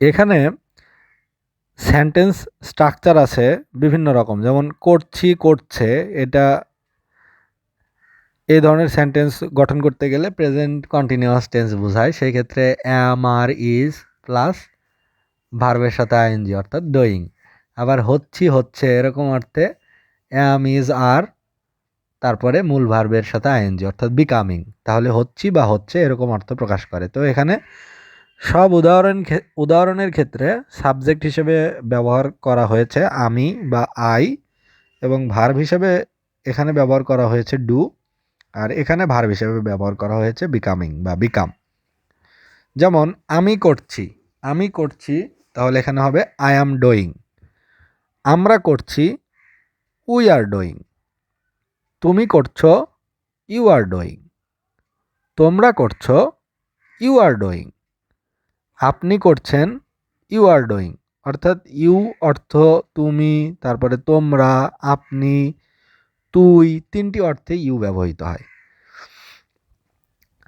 এখানে sentence structure আছে বিভিন্ন রকম, যেমন করছি, করছে, এটা এই ধরনের সেন্টেন্স গঠন করতে গেলে প্রেজেন্ট কন্টিনিউয়াস টেন্স বোঝায়। সেই ক্ষেত্রে অ্যাম, আর, ইজ প্লাস ভার্বের সাথে আইএনজি অর্থাৎ ডুইং। আবার হচ্ছি, হচ্ছে এরকম অর্থে অ্যাম, ইজ, আর তারপরে মূল ভার্বের সাথে আইএনজি অর্থাৎ বিকামিং। তাহলে হচ্ছি বা হচ্ছে এরকম অর্থ প্রকাশ করে। তো এখানে সব উদাহরণের ক্ষেত্রে সাবজেক্ট হিসেবে ব্যবহার করা হয়েছে আমি বা আই, এবং ভার্ব হিসেবে এখানে ব্যবহার করা হয়েছে ডু, আর এখানে ভার্ব হিসেবে ব্যবহার করা হয়েছে বিকামিং বা বিকাম। যেমন আমি করছি, আমি করছি, তাহলে এখানে হবে আই অ্যাম ডুইং। আমরা করছি, উই আর ডুইং। তুমি করছো, ইউ আর ডুইং। তোমরা করছো, ইউ আর ডুইং। আপনি করছেন, ইউ আর ডুইং। অর্থাৎ ইউ অর্থ তুমি, তারপরে তোমরা, আপনি, তুই, তিনটি অর্থে ইউ ব্যবহৃত হয়।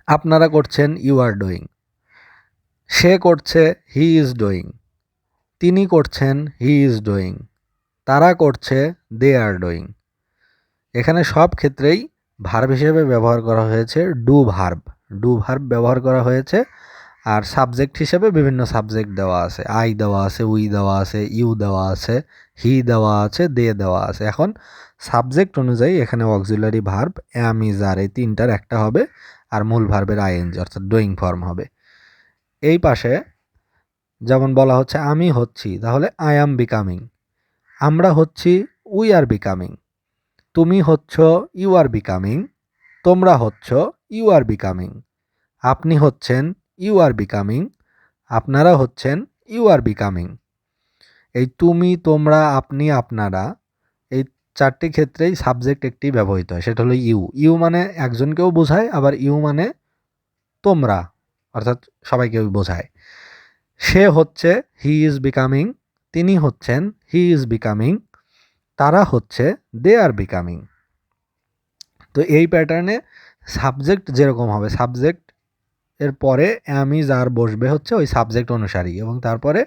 আপনারা করছেন, ইউ আর ডুইং। সে করছে, হি ইজ ডুইং। তিনি করছেন, হি ইজ ডুইং। তারা করছে, দে আর ডুইং। এখানে সব ক্ষেত্রেই ভার্ব হিসেবে ব্যবহার করা হয়েছে ডু ভার্ব। ডু ভার্ব ব্যবহার করা হয়েছে। আর সাবজেক্ট হিসেবে বিভিন্ন সাবজেক্ট দেওয়া আছে, আই দেওয়া আছে, উই দেওয়া আছে, ইউ দেওয়া আছে, হি দেওয়া আছে, দে দেওয়া আছে। এখন সাবজেক্ট অনুযায়ী এখানে অক্সিলারি ভার্ব অ্যাম, ইজ, আর এই তিনটার একটা হবে, আর মূল ভার্বের আইএনজি অর্থাৎ ডুইং ফর্ম হবে। এই পাশে যেমন বলা হচ্ছে আমি হচ্ছি, তাহলে আই অ্যাম বিকামিং। আমরা হচ্ছি, উই আর বিকামিং। তুমি হচ্ছ, ইউ আর বিকামিং। তোমরা হচ্ছ, ইউ আর বিকামিং। আপনি হচ্ছেন, ইউ আর বিকামিং। আপনারা হচ্ছেন, ইউ আর বিকামিং। এই তুমি, তোমরা, আপনি, আপনারা এই চারটি ক্ষেত্রেই সাবজেক্ট একটি ব্যবহৃত হয়, সেটা হলো ইউ। ইউ মানে একজনকেও বোঝায়, আবার ইউ মানে তোমরা অর্থাৎ সবাইকেও বোঝায়। সে হচ্ছে, হি ইজ বিকামিং। তিনি হচ্ছেন, হি ইজ বিকামিং। তারা হচ্ছে, দে আর বিকামিং। তো এই প্যাটার্নে সাবজেক্ট যেরকম হবে, সাবজেক্ট এর পরে অ্যাম, ইজ, আর বসবে হচ্ছে ওই সাবজেক্ট অনুসারী, এবং তারপরে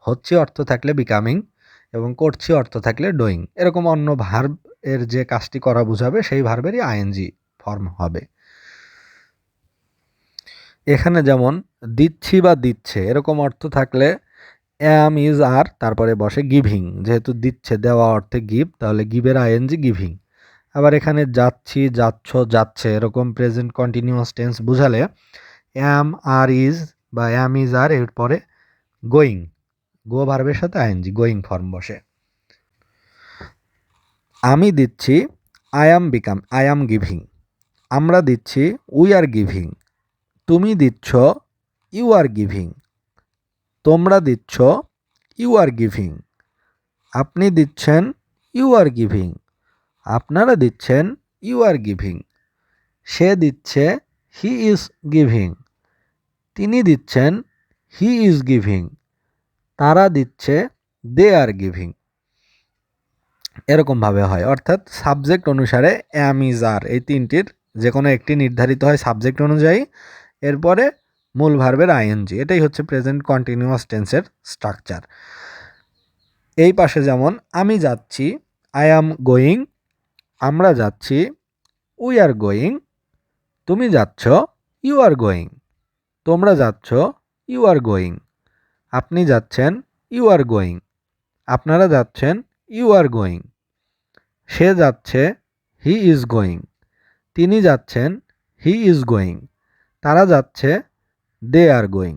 হচ্ছে অর্থ থাকলে বিকামিং, এবং করছি অর্থ থাকলে ডুইং। এরকম অন্য ভার্ব এর যে কাজটি করা বোঝাবে সেই ভার্বেরই আইএনজি ফর্ম হবে। এখানে যেমন দিচ্ছি বা দিচ্ছে এরকম অর্থ থাকলে অ্যাম, ইজ, আর তারপরে বসে গিভিং। যেহেতু দিচ্ছে দেওয়া অর্থে গিভ, তাহলে গিভের আইএনজি গিভিং। আবার এখানে যাচ্ছি, যাচ্ছ, যাচ্ছে এরকম প্রেজেন্ট কন্টিনিউয়াস টেন্স বুঝালে অ্যাম, আর, ইজ বা অ্যাম, ইজ, আর এরপরে গোয়িং, গো ভার্বের সাথে আইএনজি গোয়িং ফর্ম বসে। আমি দিচ্ছি, আই অ্যাম গিভিং। আমরা দিচ্ছি, উই আর গিভিং। তুমি দিচ্ছ, ইউ আর গিভিং। তোমরা দিচ্ছ, ইউ আর গিভিং। আপনি দিচ্ছেন, ইউ আর গিভিং। আপনারা দিচ্ছেন, ইউ আর গিভিং। সে দিচ্ছে, হি ইজ গিভিং। তিনি দিচ্ছেন, হি ইজ গিভিং। তারা দিচ্ছে, দে আর গিভিং। এরকমভাবে হয়, অর্থাৎ সাবজেক্ট অনুসারে অ্যাম, ইজ, আর এই তিনটির যে কোনো একটি নির্ধারিত হয় সাবজেক্ট অনুযায়ী, এরপরে মূল ভার্বের আইএনজি। এটাই হচ্ছে প্রেজেন্ট কন্টিনিউয়াস টেন্সের স্ট্রাকচার। এই পাশে যেমন আমি যাচ্ছি, আই অ্যাম গোয়িং। আমরা যাচ্ছি, উই আর গোয়িং। তুমি যাচ্ছ, ইউ আর গোয়িং। তোমরা যাচ্ছ, ইউ আর গোয়িং। আপনি যাচ্ছেন, ইউ আর গোয়িং। আপনারা যাচ্ছেন, ইউ আর গোয়িং। সে যাচ্ছে, হি ইজ গোয়িং। তিনি যাচ্ছেন, হি ইজ গোয়িং। তারা যাচ্ছে, দে আর গোয়িং।